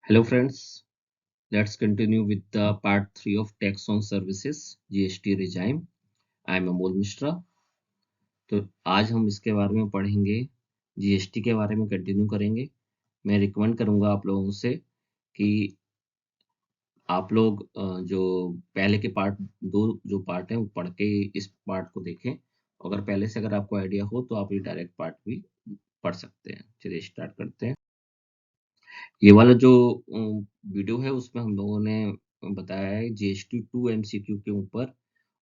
Hello friends, let's continue with the part 3 of tax on services GST regime. I am Amol Mishra. तो आज हम इसके बारे में पढ़ेंगे, जीएसटी के बारे में कंटिन्यू करेंगे। मैं रिकमेंड करूंगा आप लोगों से कि आप लोग जो पहले के पार्ट दो जो पार्ट हैं वो पढ़ के इस पार्ट को देखें। अगर आपको आइडिया हो तो आप ये डायरेक्ट पार्ट भी पढ़ सकते हैं। चलिए स्टार्ट करते हैं। ये वाला जो वीडियो है उसमें हम लोगों ने बताया है जीएसटी 2 एमसीक्यू के ऊपर,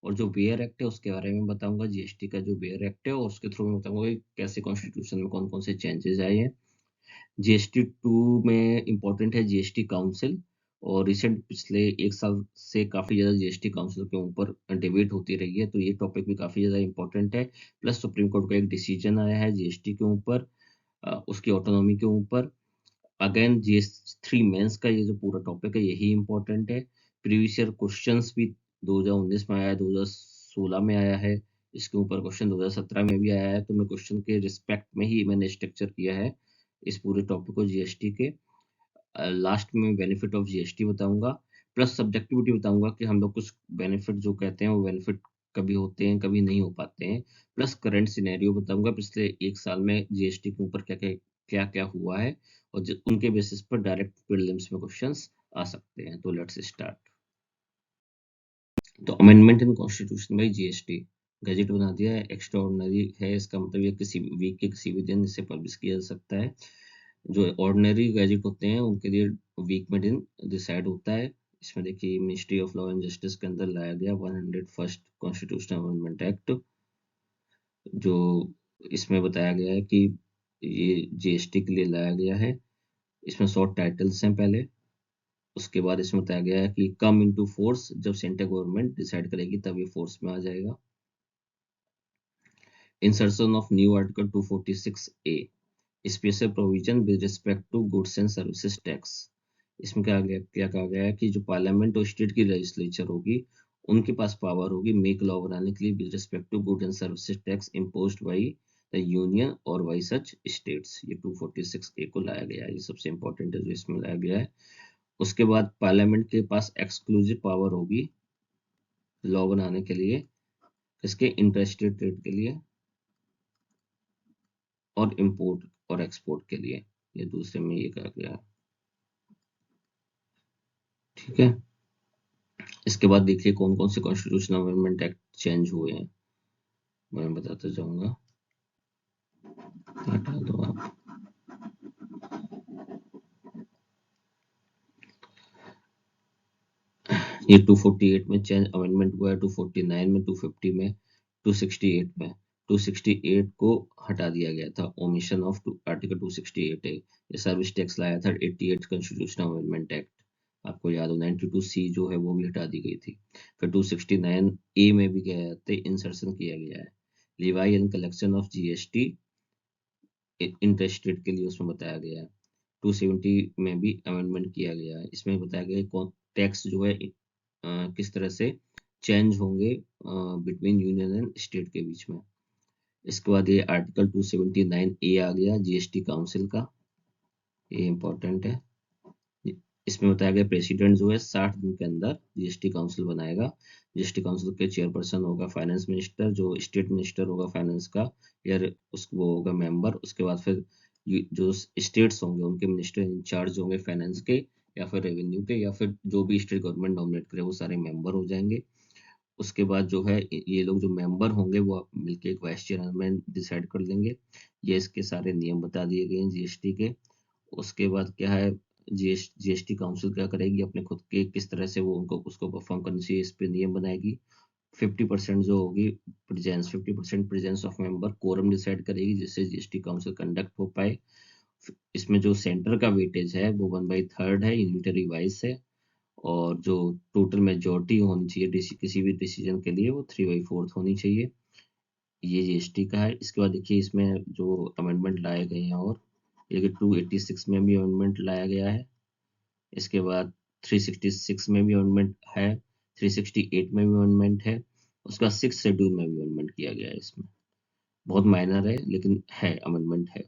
और जो बेयर एक्ट है उसके बारे में बताऊंगा। जीएसटी का जो बेयर एक्ट है और उसके थ्रू में बताऊंगा कि कैसे कॉन्स्टिट्यूशन में कौन कौन से चेंजेस आए हैं। जीएसटी 2 में इम्पोर्टेंट है जीएसटी काउंसिल, और रिसेंट पिछले एक साल से काफी ज्यादा जीएसटी काउंसिल के ऊपर डिबेट होती रही है, तो ये टॉपिक भी काफी ज्यादा इम्पोर्टेंट है। प्लस सुप्रीम कोर्ट का एक डिसीजन आया है जीएसटी के ऊपर, उसकी ऑटोनॉमी के ऊपर। अगेन जीएस 3 मेंस का ये जो पूरा टॉपिक है यही इंपॉर्टेंट है। प्रीवियस ईयर क्वेश्चंस भी 2019 में आया है, 2016 में आया है, इसके ऊपर क्वेश्चन 2017 में भी आया है। तो मैं क्वेश्चन के रिस्पेक्ट में ही मैंने स्ट्रक्चर किया है इस पूरे टॉपिक को जीएसटी के। लास्ट में बेनिफिट ऑफ जीएसटी बताऊंगा, प्लस सब्जेक्टिविटी बताऊंगा कि हम लोग कुछ बेनिफिट जो कहते हैं वो बेनिफिट कभी होते हैं कभी नहीं हो पाते हैं। प्लस करंट सिनेरियो बताऊंगा, पिछले एक साल में जीएसटी के ऊपर क्या क्या हुआ है, और उनके बेसिस पर डायरेक्ट प्रीलिम्स में क्वेश्चंस आ सकते हैं। तो लेट्स स्टार्ट। तो amendment in constitution by GST, gazette बना दिया है, एक्स्ट्रा ऑर्डिनरी है। इसका मतलब ये किसी वीक के किसी भी दिन इसे पब्लिश किया जा सकता है। जो ऑर्डिनरी गैजेट होते हैं उनके लिए वीक में दिन डिसाइड होता है। इसमें देखिए ministry of law and justice के अंदर लाया गया 101st कॉन्स्टिट्यूशनल अमेंडमेंट एक्ट, जो इसमें बताया गया है कि ये जीएसटी के लिए लाया गया है। इसमें शॉर्ट टाइटल्स हैं पहले, उसके बाद इसमें बताया गया है कि कम इनटू फोर्स, जब सेंट्रल गवर्नमेंट डिसाइड करेगी तब ये फोर्स में आ जाएगा। Insertion of new article 246A, special provision with respect to goods and services tax. इसमें क्या कहा गया है कि जो पार्लियामेंट और स्टेट की लेजिस्लेचर होगी उनके पास पावर होगी मेक लॉ बनाने के लिए with respect to good and services tax imposed by the union और बाई सच स्टेट्स। ये 246A को लाया गया है, ये सबसे इंपॉर्टेंट है जो इसमें लाया गया है। उसके बाद पार्लियामेंट के पास एक्सक्लूसिव पावर होगी लॉ बनाने के लिए, इसके इंटरस्टेट ट्रेड के लिए और इंपोर्ट और एक्सपोर्ट के लिए। ये दूसरे में ये कहा गया है, ठीक है। इसके बाद देखिए कौन कौन से कॉन्स्टिट्यूशनल अमेंडमेंट एक्ट चेंज हुए हैं, मैं बताते जाऊंगा। हटा दो आप। ये 248 में चेंज अमेंडमेंट हुआ है, 249 में, 250 में, 268 में। 268 को हटा दिया गया था, ओमिशन ऑफ आर्टिकल 268 है। ये सर्विस टैक्स लाया था 88 कॉन्स्टिट्यूशनल अमेंडमेंट एक्ट, आपको याद हो। 92C जो है वो भी हटा दी गई थी। फिर 269A में भी क्या थे इंसर्शन किया गया है, Levi and collection of GST interested के लिए उसमें बताया गया है। 270 में भी अमेंडमेंट किया गया है, इसमें बताया गया है कौन टैक्स जो है किस तरह से चेंज होंगे बिटवीन यूनियन एंड स्टेट के बीच में। इसके बाद ये आर्टिकल 279A आ गया जीएसटी काउंसिल का, ये इंपॉर्टेंट है। इसमें बताया गया प्रेसिडेंट जो है 60 दिन के अंदर जीएसटी काउंसिल बनाएगा। जीएसटी काउंसिल के चेयरपर्सन होगा फाइनेंस मिनिस्टर, जो स्टेट मिनिस्टर होगा फाइनेंस का या वो होगा मेंबर। उसके बाद फिर जो स्टेट्स होंगे उनके मिनिस्टर इंचार्ज होंगे फाइनेंस के या फिर रेवेन्यू के, या फिर जो भी स्टेट गवर्नमेंट नॉमिनेट करे वो सारे मेंबर हो जाएंगे। उसके बाद जो है ये लोग जो मेंबर होंगे वो मिलके एक वाइस चेयरमैन डिसाइड कर लेंगे। ये इसके सारे नियम बता दिए गए हैं जीएसटी के। उसके बाद क्या है, जीएसटी काउंसिल क्या करेगी, अपने खुद के किस तरह से वो उनको उसको परफॉर्म करना चाहिए इस पे नियम बनाएगी। 50% जो होगी presence, 50% presence of member quorum decide करेगी जिससे जीएसटी काउंसिल कंडक्ट हो पाए। इसमें जो सेंटर का वेटेज है वो 1/3 है, यूनिटरी वाइज है। और जो टोटल मेजोरिटी होनी चाहिए किसी भी डिसीजन के लिए वो 3/4 होनी चाहिए। ये जीएसटी का है। इसके बाद देखिए इसमें जो अमेंडमेंट लाए गए हैं, और ये 286 में भी अमेंडमेंट लाया गया है। इसके बाद 366 में भी अमेंडमेंट है, 368 में भी अमेंडमेंट है। उसका 6 शेड्यूल में भी अमेंडमेंट किया गया है। इसमें बहुत माइनर है लेकिन है, अमेंडमेंट है।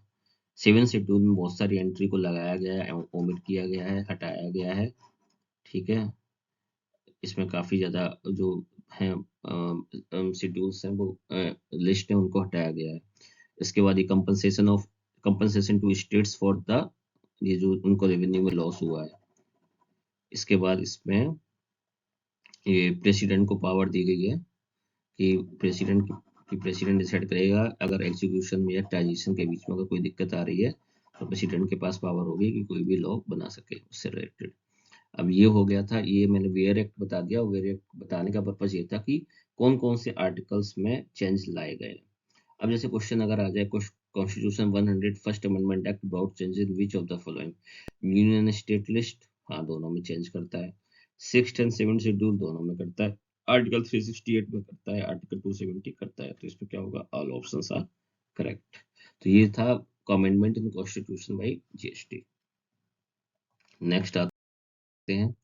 सेवन शेड्यूल में बहुत सारी एंट्री को लगाया गया है, ओमिट किया गया है, हटाया गया है। ठीक है, इसमें काफी ज्यादा जो है शेड्यूल्स हैं वो लिस्ट है उनको हटाया गया है। इसके बाद ये compensation to states for the ये जो उनको रेवेन्यू में लॉस हुआ है। इसके बाद इसमें ये प्रेसिडेंट को पावर दी गई है कि प्रेसिडेंट डिसाइड करेगा अगर एग्जीक्यूशन में या ट्रांजिशन के बीच में अगर कोई दिक्कत आ रही है तो प्रेसिडेंट के पास पावर होगी कि कोई भी लॉ बना सके उससे रिलेटेड। अब ये हो गया था, ये मैंने वेयर एक्ट बता दिया। वेयर एक्ट बताने का पर्पज ये था कि कौन कौन से आर्टिकल्स में चेंज लाए गए। अब जैसे क्वेश्चन अगर आ जाए, constitution 100 first amendment act about change in which of the following, union state list, हाँ दोनों में चेंज करता है। सिक्स्थ एंड सेवेंथ शेड्यूल दोनों में करता है। आर्टिकल 368 में करता है, आर्टिकल 270 करता है। तो इसमें क्या होगा, ऑल ऑप्शंस आर करेक्ट। तो ये था amendment in constitution by GST. Next आते हैं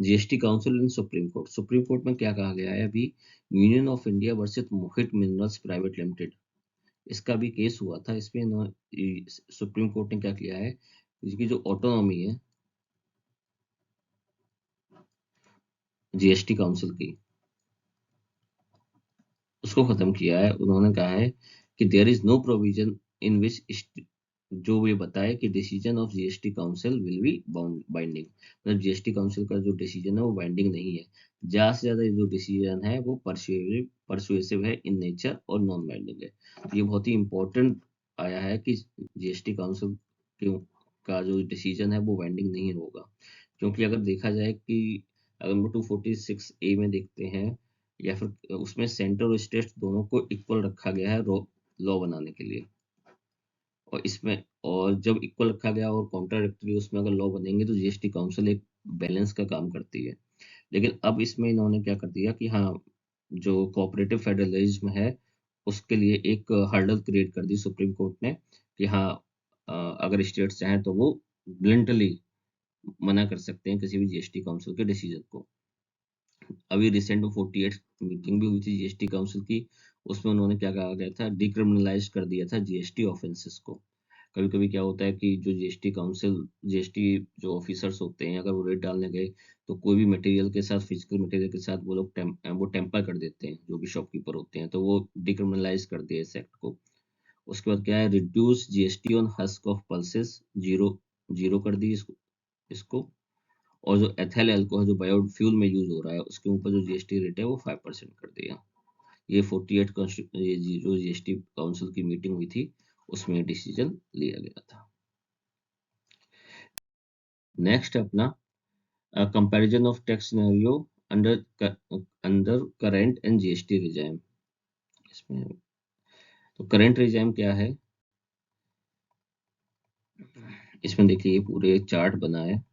जीएसटी काउंसिल इन सुप्रीम कोर्ट। सुप्रीम कोर्ट में क्या कहा गया है अभी, union of India versus Mohit minerals private limited, इसका भी केस हुआ था। इसमें सुप्रीम कोर्ट ने क्या किया है, इसकी जो ऑटोनॉमी है जीएसटी काउंसिल की, उसको खत्म किया है। उन्होंने कहा है कि there is no provision in which, जो ये बताए कि decision of GST council will be binding, मतलब जीएसटी काउंसिल का जो डिसीजन है वो बाइंडिंग नहीं है। ज्यादा से ज्यादा जो डिसीजन है वो परसुएसिव है इन नेचर और नॉन बाइंडिंग है। तो ये बहुत ही इंपॉर्टेंट आया है कि जीएसटी काउंसिल का जो डिसीजन है वो बाइंडिंग नहीं होगा। क्योंकि अगर देखा जाए कि अगर हम 246A में देखते हैं, या फिर उसमें सेंटर और स्टेट दोनों को इक्वल रखा गया है लॉ बनाने के लिए। और इसमें, और जब इक्वल रखा गया और कॉन्ट्राडिक्टरी उसमें अगर लॉ बनेंगे तो जीएसटी काउंसिल एक बैलेंस का काम करती है। लेकिन अब इसमें इन्होंने क्या कर दिया कि हाँ, जो कोऑपरेटिव फेडरलिज्म है उसके लिए एक हर्डल क्रिएट कर दी सुप्रीम कोर्ट ने कि हाँ, अगर स्टेट्स चाहें तो वो ब्लंटली मना कर सकते हैं किसी भी जीएसटी काउंसिल के डिसीजन को। अभी रिसेंट में 48 मीटिंग भी हुई थी जीएसटी काउंसिल की। उसमें उन्होंने क्या कहा गया था, डिक्रिमिनलाइज कर दिया था जीएसटी ऑफेंसेस को। कभी कभी क्या होता है कि जो जीएसटी जो ऑफिसर्स होते हैं, अगर वो रेट डालने गए तो कोई भी मटेरियल के साथ, फिजिकल मटेरियल के साथ वो लोग वो टेम्पर कर देते हैं, जो भी शॉपकीपर होते हैं, तो वो डिक्रिमिनलाइज कर दिया इस एक्ट को। उसके बाद क्या है, reduce GST on husk of pulses, zero zero कर दी इसको। और जो एथेल अल्कोहल जो बायोफ्यूल में यूज हो रहा है उसके ऊपर जो जीएसटी रेट है वो 5% कर दिया। ये 48 जो जीएसटी काउंसिल की मीटिंग हुई थी उसमें डिसीजन लिया गया था। नेक्स्ट अपना comparison of tax scenario under under current and GST regime. इसमें तो करंट रिजाइम क्या है, इसमें देखिए पूरे चार्ट बना है।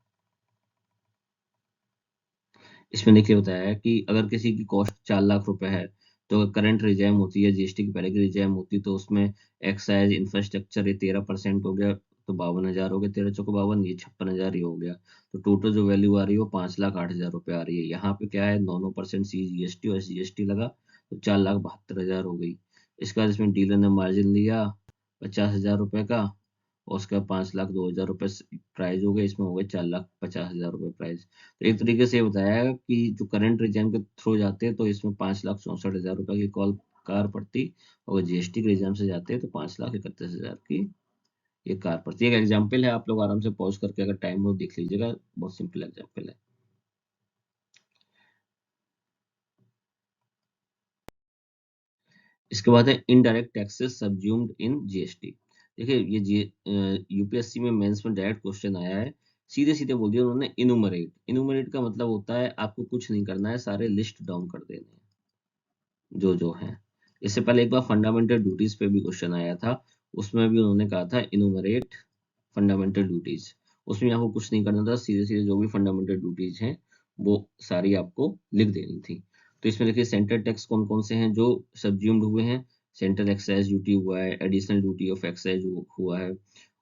इसमें देखिए बताया है कि अगर किसी की कॉस्ट 4 लाख रुपए है, तो करंट रिजाइम होती है, जीएसटी की पहले की रिजाइम होती तो उसमें एक्साइज इंफ्रास्ट्रक्चर ये 13% हो गया, तो 52,000 हो गया, 13 चौको 52, ये 56,000 ही हो गया। तो टोटल जो वैल्यू आ रही है वो 5,08,000 रुपये आ रही है। यहाँ पे क्या है, 9% सी जीएसटी और जीएसटी लगा तो 4,72,000 हो गई। इसके बाद इसमें डीलर ने मार्जिन लिया 50,000 रुपये का, और उसका 5,02,000 रुपये प्राइस हो गया, इसमें हो गए 4,50,000 रुपये प्राइस। तो एक तरीके से ये बताया है कि जो करंट रिजर्व के थ्रू जाते हैं तो इसमें 5,64,000 रुपये की कॉल कार पड़ती, और जीएसटी के रिजर्व से जाते हैं तो 5,31,000 की ये कार पड़ती है। एक एग्जाम्पल है, आप लोग आराम से पॉज करके अगर टाइम हो देख लीजिएगा, बहुत सिंपल एग्जाम्पल है। इसके बाद है indirect taxes subsumed in GST. देखिए ये यूपीएससी में मेंस में डायरेक्ट क्वेश्चन आया है, सीधे सीधे बोल दिया उन्होंने, इनुमरेट। इनुमरेट का मतलब होता है आपको कुछ नहीं करना है, सारे लिस्ट डाउन कर देने हैं जो है। इससे पहले एक बार फंडामेंटल ड्यूटीज पे भी क्वेश्चन आया था, उसमें भी उन्होंने कहा था इनुमरेट फंडामेंटल ड्यूटीज। उसमें आपको कुछ नहीं करना था, सीधे सीधे जो भी फंडामेंटल ड्यूटीज हैं वो सारी आपको लिख देनी थी। तो इसमें देखिए सेंट्रल टैक्स कौन कौन से हैं जो सब्ज्यूम्ड हुए हैं। सेंट्रल एक्साइज ड्यूटी हुआ है, एडिशनल ड्यूटी ऑफ एक्साइज हुआ है।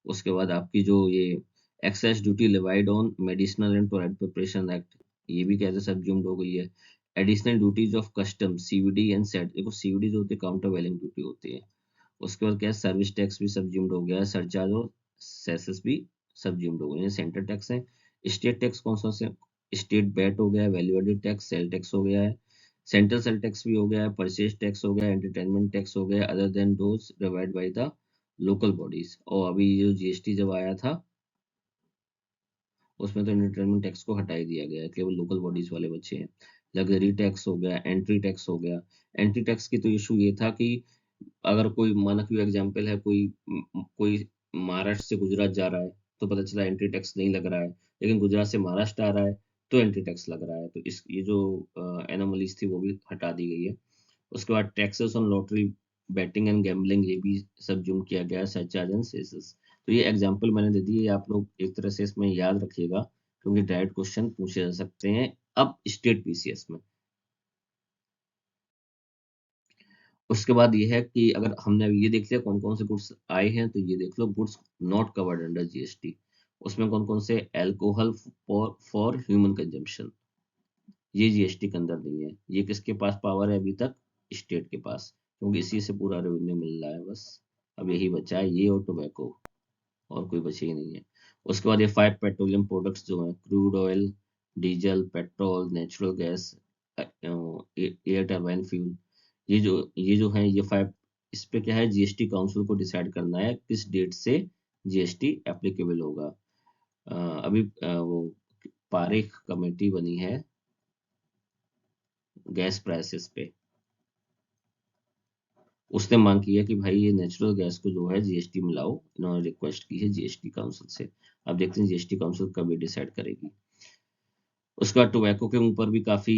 उसके बाद आपकी जो ये excise duty levied on medicinal and toilet preparation act, ये भी कैसे सब्ज्यूम्ड हो गई है। Additional duties of custom CVD and set, देखो सीवीडी जो होती है काउंटर वैलिंग ड्यूटी होती है। उसके बाद क्या है, सर्विस टैक्स भी सब्ज्यूम्ड हो गया है, सरचार्ज और सेसेस भी सब्ज्यूम्ड हो गए। सेंटर टैक्स है। स्टेट टैक्स कौन सा से? स्टेट वैट हो गया, value added tax, sale tax हो गया है, सेंट्रल सेल टैक्स भी हो गया है, परचेज टैक्स हो गया, एंटरटेनमेंट टैक्स हो गया, other than those divide by the local bodies. और अभी जो जीएसटी जब आया था उसमें तो एंटरटेनमेंट टैक्स को हटा ही दिया गया है, केवल लोकल बॉडीज वाले बचे हैं। लग्जरी टैक्स हो गया, एंट्री टैक्स हो गया। एंट्री टैक्स की तो इशू ये था कि अगर कोई माना कि एग्जाम्पल है, कोई महाराष्ट्र से गुजरात जा रहा है तो पता चला एंट्री टैक्स नहीं लग रहा है, लेकिन गुजरात से महाराष्ट्र आ रहा है तो एंट्री टैक्स लग रहा है। तो इस ये जो एनोमलीज थी वो भी हटा दी गई है। उसके बाद taxes on lottery, batting and gambling, ये भी सबज्यूम किया गया है, सरचार्ज एंड सेसेस। तो ये एग्जांपल मैंने दे दिए, आप लोग एक तरह से इसमें याद रखिएगा क्योंकि डायरेक्ट क्वेश्चन पूछे जा सकते हैं अब स्टेट पीसीएस में। उसके बाद ये है कि अगर हमने अभी ये देख लिया कौन कौन से गुड्स आए हैं, तो ये देख लो goods not covered under GST. उसमें कौन कौन से? एल्कोहल फॉर ह्यूमन कंजम्पशन, ये जीएसटी के अंदर नहीं है। ये किसके पास पावर है अभी तक? स्टेट के पास, क्योंकि इसी से पूरा रेवेन्यू मिल रहा है बस। अब यही बचा है, ये और टोबैको, और कोई बचे ही नहीं है। उसके बाद ये 5 पेट्रोलियम प्रोडक्ट्स जो हैं, crude oil, diesel, petrol, natural gas, air turbine fuel, ये जो है ये 5, इस पे क्या है, जीएसटी काउंसिल को डिसाइड करना है किस डेट से जीएसटी एप्लीकेबल होगा। अभी वो पारेख कमेटी बनी है गैस प्राइसेस पे। उसने मांग की है कि भाई ये नेचुरल गैस को जो है जीएसटी में लाओ, इन्होंने रिक्वेस्ट की है जीएसटी काउंसिल से। अब देखते हैं जीएसटी काउंसिल कब ये डिसाइड करेगी। उसके बाद टोबैको के ऊपर भी काफी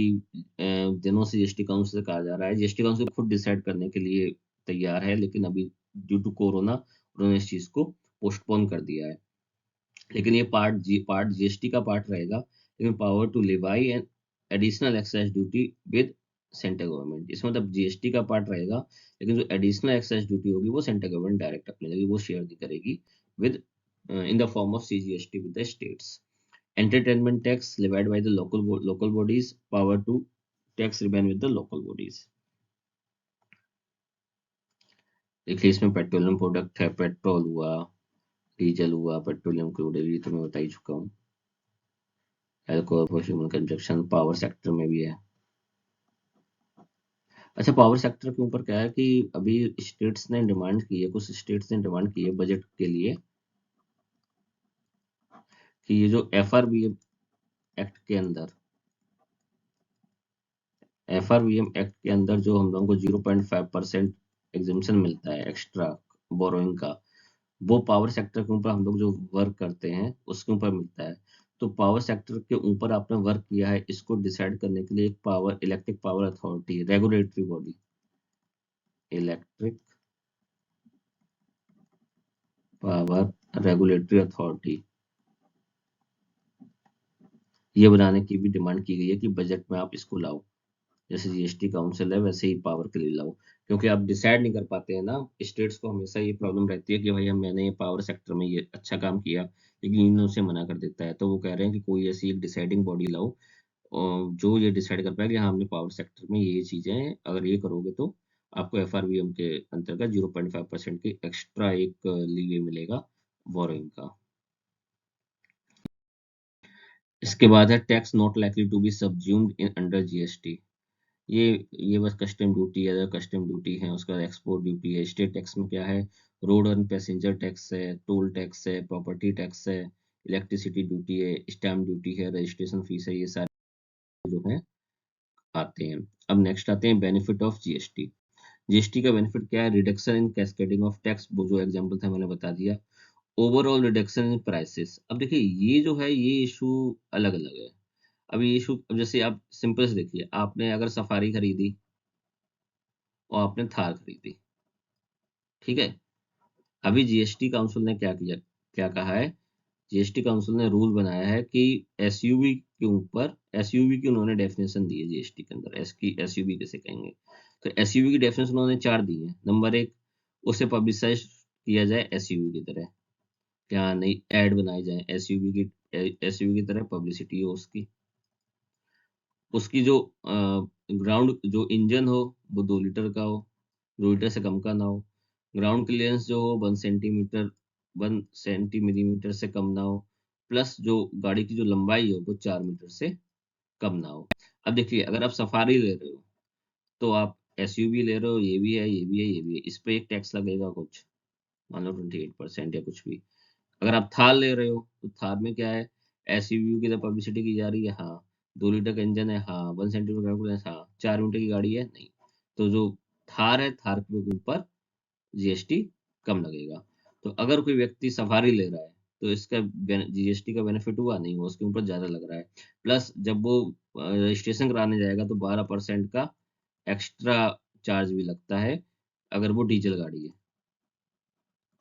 दिनों से जीएसटी काउंसिल से कहा जा रहा है, जीएसटी काउंसिल खुद डिसाइड करने के लिए तैयार है, लेकिन अभी ड्यू टू कोरोना उन्होंने इस चीज को पोस्टपोन कर दिया है। लेकिन ये पार्ट जीएसटी का पार्ट रहेगा, लेकिन power to levy and additional excise duty with central government, इसमें मतलब जीएसटी का पार्ट रहेगा, लेकिन जो एडिशनल एक्साइज ड्यूटी होगी वो सेंट्रल गवर्नमेंट डायरेक्ट अपने लगी वो शेयर नहीं करेगी with in the form of CGST with the states. Entertainment tax levied by the local bodies, power to tax remain with the local bodies। देखिए इसमें petroleum product है, पेट्रोल हुआ, diesel हुआ, पेट्रोलियम क्रूड, ये तो मैं बता ही चुका हूँ। Alcohol for human consumption power sector में भी है। अच्छा, पावर सेक्टर के ऊपर क्या है कि अभी स्टेट्स ने डिमांड की है, कुछ स्टेट्स ने डिमांड की है बजट के लिए कि ये जो एफआरबीएम एक्ट के अंदर, एफआरबीएम एक्ट के अंदर जो हम लोगों को 0.5% एग्जिम्पशन मिलता है एक्स्ट्रा बोरोइंग का, वो पावर सेक्टर के ऊपर हम लोग जो वर्क करते हैं उसके ऊपर मिलता है। तो पावर सेक्टर के ऊपर आपने वर्क किया है, इसको डिसाइड करने के लिए एक power electric power authority, regulatory body, electric power regulatory authority, ये बनाने की भी डिमांड की गई है कि बजट में आप इसको लाओ। जैसे जीएसटी काउंसिल है वैसे ही पावर के लिए लाओ, क्योंकि आप डिसाइड नहीं कर पाते हैं ना। स्टेट्स को हमेशा ये प्रॉब्लम रहती है कि भाई हम मैंने ये पावर सेक्टर में ये अच्छा काम किया, लेकिन यूनियन उसे मना कर देता है, तो वो कह रहे हैं कि कोई ऐसी एक डिसाइडिंग बॉडी लाओ जो ये डिसाइड कर पाए कि हाँ हमने पावर सेक्टर में ये चीजें हैं, अगर ये करोगे तो आपको एफआरबीएम के अंतर्गत 0.5% की एक्स्ट्रा एक लीवे मिलेगा बोरोइंग का। इसके बाद है tax not likely to be subsumed in under GST. ये ये बस कस्टम ड्यूटी है, कस्टम ड्यूटी है, उसका एक्सपोर्ट ड्यूटी है। स्टेट टैक्स में क्या है? रोड एंड पैसेंजर टैक्स है, टोल टैक्स है, प्रॉपर्टी टैक्स है, इलेक्ट्रिसिटी ड्यूटी है, स्टैम्प ड्यूटी है, रजिस्ट्रेशन फीस है, ये सारे जो है आते हैं। अब नेक्स्ट आते हैं बेनिफिट ऑफ जीएसटी। जीएसटी का बेनिफिट क्या है? Reduction in cascading of tax, वो जो एग्जांपल था मैंने बता दिया। ओवरऑल रिडक्शन इन प्राइसेस, अब देखिए ये जो है ये इशू अलग अलग है। अब ये इशू, अब जैसे आप सिंपल से देखिए, आपने अगर सफारी खरीदी और आपने थार खरीदी, ठीक है। अभी जीएसटी काउंसिल ने क्या किया, क्या कहा है? जीएसटी काउंसिल ने रूल बनाया है कि एसयूवी के ऊपर, एसयूवी की उन्होंने डेफिनेशन दी है जीएसटी के अंदर, एस की एसयूवी किसे कहेंगे। तो एसयूवी की डेफिनेशन उन्होंने 4 दी है। नंबर 1, उसे पब्लिसाइज किया जाए एसयूवी की तरह, क्या नहीं ऐड बनाई जाए एसयूवी की, एसयूवी की तरह पब्लिसिटी हो उसकी। उसकी जो ग्राउंड जो इंजन हो वो 2 लीटर का हो, 2 लीटर से कम का ना हो। ग्राउंड क्लियरेंस जो हो 1 सेंटीमीटर 1 सेंटीमीटर से कम ना हो, प्लस जो गाड़ी की जो लंबाई हो वो 4 मीटर से कम ना हो। अब देखिए, अगर आप सफारी ले रहे हो तो आप एसयूवी ले रहे हो, ये भी है, ये भी है, ये भी है, इस पे एक टैक्स लगेगा कुछ, मान लो 28% या कुछ भी। अगर आप थार ले रहे हो तो थार में क्या है, एसयूवी की तो पब्लिसिटी की जा रही है, हाँ। 2 लीटर का इंजन है, हाँ। 1 सेंटीमीटर है, हाँ। 4 मीटर की गाड़ी है, नहीं। तो जो थार है, थार के ऊपर जीएसटी कम लगेगा। तो अगर कोई व्यक्ति सफारी ले रहा है तो इसका जीएसटी का बेनिफिट हुआ नहीं, हुआ उसके ऊपर ज्यादा लग रहा है। प्लस जब वो रजिस्ट्रेशन कराने जाएगा तो 12% का एक्स्ट्रा चार्ज भी लगता है, अगर वो डीजल गाड़ी है,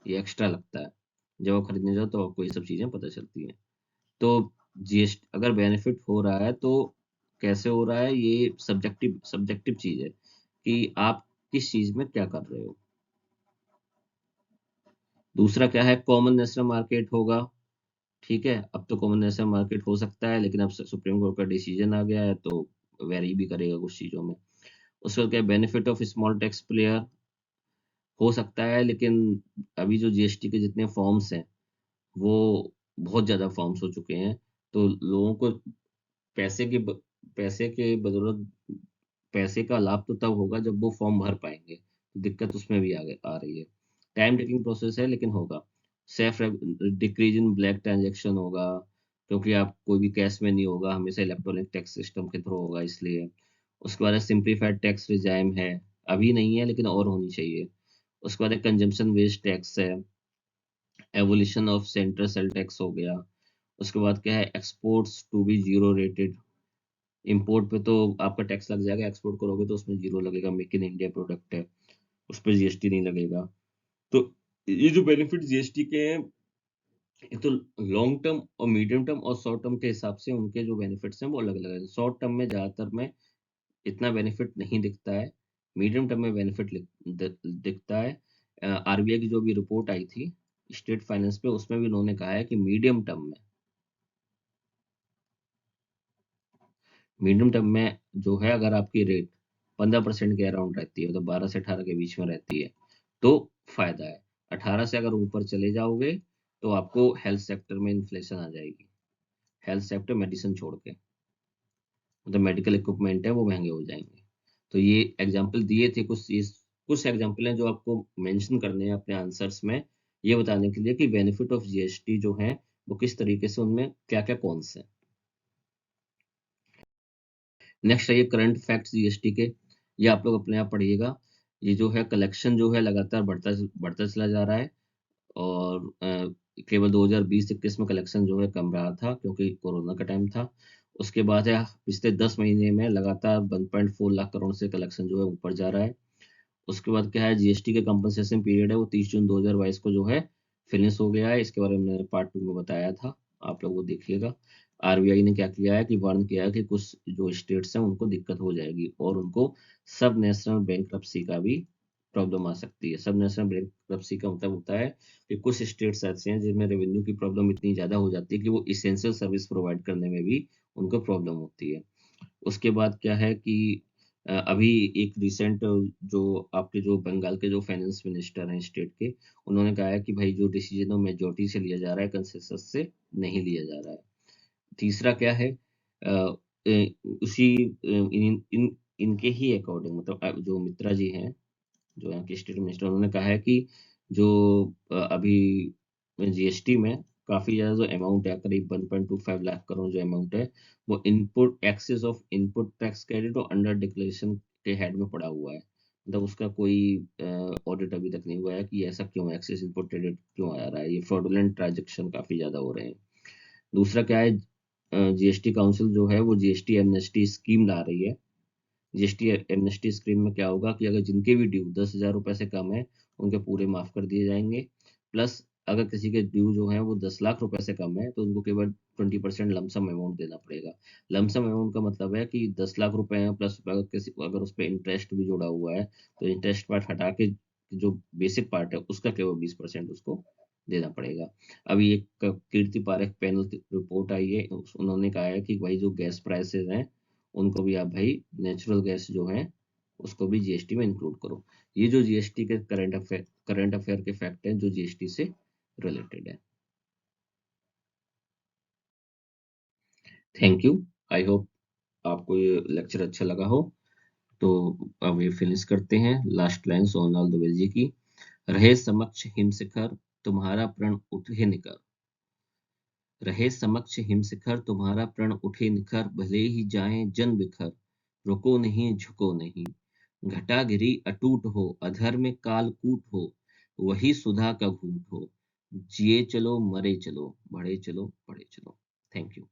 ये एक्स्ट्रा लगता है। जब आप खरीदने जाओ तो आपको ये सब चीजें पता चलती हैं। तो जीएसटी अगर बेनिफिट हो रहा है तो कैसे हो रहा है, ये सब्जेक्टिव सब्जेक्टिव चीज है कि आप किस चीज में क्या कर रहे हो। दूसरा क्या है, कॉमन नेशनल मार्केट होगा। ठीक है, अब तो कॉमन नेशनल मार्केट हो सकता है, लेकिन अब सुप्रीम कोर्ट का डिसीजन आ गया है तो वेरी भी करेगा कुछ चीजों में। उसका क्या, benefit of small tax player हो सकता है, लेकिन अभी जो जीएसटी के जितने फॉर्म्स हैं वो बहुत ज्यादा फॉर्म्स हो चुके हैं। तो लोगों को पैसे के ब- पैसे के बदौलत पैसे का लाभ तो तब होगा जब वो फॉर्म भर पाएंगे, तो दिक्कत उसमें भी आगे आ रही है। टाइम टेकिंग प्रोसेस है, लेकिन होगा। Safe decrease in black transaction होगा, क्योंकि आप कोई भी कैश में नहीं होगा, हमेशा इलेक्ट्रॉनिक टैक्स सिस्टम के थ्रू होगा, इसलिए। उसके बाद सिंप्लीफाइड टैक्स रिजाइम है, अभी नहीं है लेकिन और होनी चाहिए। उसके बाद कंजम्पशन बेस्ड टैक्स है, evolution of central sale tax हो गया। उसके बाद क्या है, exports to be zero rated. Import पे तो आपका टैक्स लग जाएगा, एक्सपोर्ट करोगे तो उसमें जीरो लगेगा, मेक इन इंडिया प्रोडक्ट है, उस पर जीएसटी नहीं लगेगा। तो ये जो बेनिफिट जीएसटी के हैं, एक तो लॉन्ग टर्म और मीडियम टर्म और शॉर्ट टर्म के हिसाब से उनके जो बेनिफिट्स हैं वो अलग अलग है। शॉर्ट टर्म में ज्यादातर में इतना बेनिफिट नहीं दिखता है, मीडियम टर्म में बेनिफिट दिखता है। आरबीआई की जो भी रिपोर्ट आई थी स्टेट फाइनेंस पे, उसमें भी उन्होंने कहा है कि मीडियम टर्म में जो है, अगर आपकी रेट 15% के अराउंड रहती है, मतलब 12 से 18 के बीच में रहती है, तो फायदा है। 18 से अगर ऊपर चले जाओगे तो आपको हेल्थ सेक्टर में इन्फ्लेशन आ जाएगी। हेल्थ सेक्टर मेडिसिन छोड़ के, मतलब मेडिकल इक्विपमेंट है वो महंगे हो जाएंगे। तो ये एग्जाम्पल दिए थे कुछ चीज, कुछ एग्जाम्पल हैं जो आपको मेंशन करने हैं अपने आंसर्स में, ये बताने के लिए कि बेनिफिट ऑफ जीएसटी जो है वो किस तरीके से, उनमें क्या क्या कौन से। नेक्स्ट है ये करंट फैक्ट्स जीएसटी के, ये आप लोग अपने आप पढ़िएगा। ये जो है कलेक्शन जो है लगातार बढ़ता चला जा रहा है, और केवल 2020-21 में कलेक्शन जो है कम रहा था क्योंकि कोरोना का टाइम था। उसके बाद है पिछले 10 महीने में लगातार 1.4 लाख करोड़ से कलेक्शन जो है ऊपर जा रहा है। उसके बाद क्या है, जीएसटी के कंपनसेशन पीरियड है वो 30 जून 2022 को जो है फिनिश हो गया है। इसके बारे में मैंने पार्ट 2 में बताया था, आप लोग वो देखिएगा। आरबीआई ने क्या किया है कि वार्न किया है कि कुछ जो स्टेट्स हैं उनको दिक्कत हो जाएगी और उनको सब नेशनल बैंक्रप्सी का भी प्रॉब्लम आ सकती है। सब नेशनल बैंक्रप्सी का मतलब होता है कि कुछ स्टेट्स ऐसे हैं जिनमें रेवेन्यू की प्रॉब्लम इतनी ज्यादा हो जाती है कि वो इसेंशियल सर्विस प्रोवाइड करने में भी उनको प्रॉब्लम होती है। उसके बाद क्या है कि अभी एक रिसेंट जो आपके जो बंगाल के जो फाइनेंस मिनिस्टर हैं स्टेट के, उन्होंने कहा है कि भाई जो डिसीजन मेजोरिटी से लिया जा रहा है, कंसेंसस से नहीं लिया जा रहा है। तीसरा क्या है, उसी इनके ही अकॉर्डिंग, मतलब जो मित्रा जी हैं, जो यहाँ के स्टेट मिनिस्टर, उन्होंने कहा है कि जो अभी जीएसटी में काफी ज्यादा जो अमाउंट है, करीब 1.25 लाख करोड़ जो अमाउंट है, वो input excess of input tax credit और अंडर डिक्लेरेशन के हेड में पड़ा हुआ है। मतलब उसका कोई ऑडिट अभी तक नहीं हुआ है कि ऐसा क्यों एक्सेस इनपुट क्रेडिट क्यों आ रहा है, ये फ्रॉडुलेंट ट्रांजेक्शन काफी ज्यादा हो रहे हैं। दूसरा क्या है, जीएसटी काउंसिल जो है वो जीएसटी एमनेस्टी स्कीम ला रही है। जीएसटी एमनेस्टी स्कीम में क्या होगा कि अगर जिनके भी ड्यू 10,000 रुपए से कम है, उनके पूरे माफ कर दिए जाएंगे। प्लस अगर किसी के ड्यू जो है वो 10 लाख रुपए से कम है तो उनको केवल 20% लमसम अमाउंट देना पड़ेगा। लमसम अमाउंट का मतलब है कि 10 लाख रुपए है, प्लस अगर उस पर इंटरेस्ट भी जुड़ा हुआ है तो इंटरेस्ट पार्ट हटा के जो बेसिक पार्ट है उसका केवल 20% उसको देना पड़ेगा। अभी एक कीर्ति पारेख पैनल की रिपोर्ट आई है, उन्होंने कहा है कि भाई जो गैस प्राइसेस हैं उनको भी आप भाई नेचुरल गैस जो है उसको भी जीएसटी में इंक्लूड करो। ये जो जीएसटी के करंट अफेयर के फैक्ट हैं जो जीएसटी से रिलेटेड है। Thank you. आई होप आपको ये लेक्चर अच्छा लगा हो। तो अब ये फिनिश करते हैं लास्ट लाइन सोमनाथ दुबे जी की। रहे समक्ष हिमशिखर तुम्हारा प्रण उठे निकर। रहे समक्ष हिमशिखर तुम्हारा प्रण उठे निखर, भले ही जाएं जन बिखर, रुको नहीं झुको नहीं। घटा गिरी अटूट हो, अधर में कालकूट हो, वही सुधा का घूट हो। जिए चलो मरे चलो, बढ़े चलो बढ़े चलो। Thank you.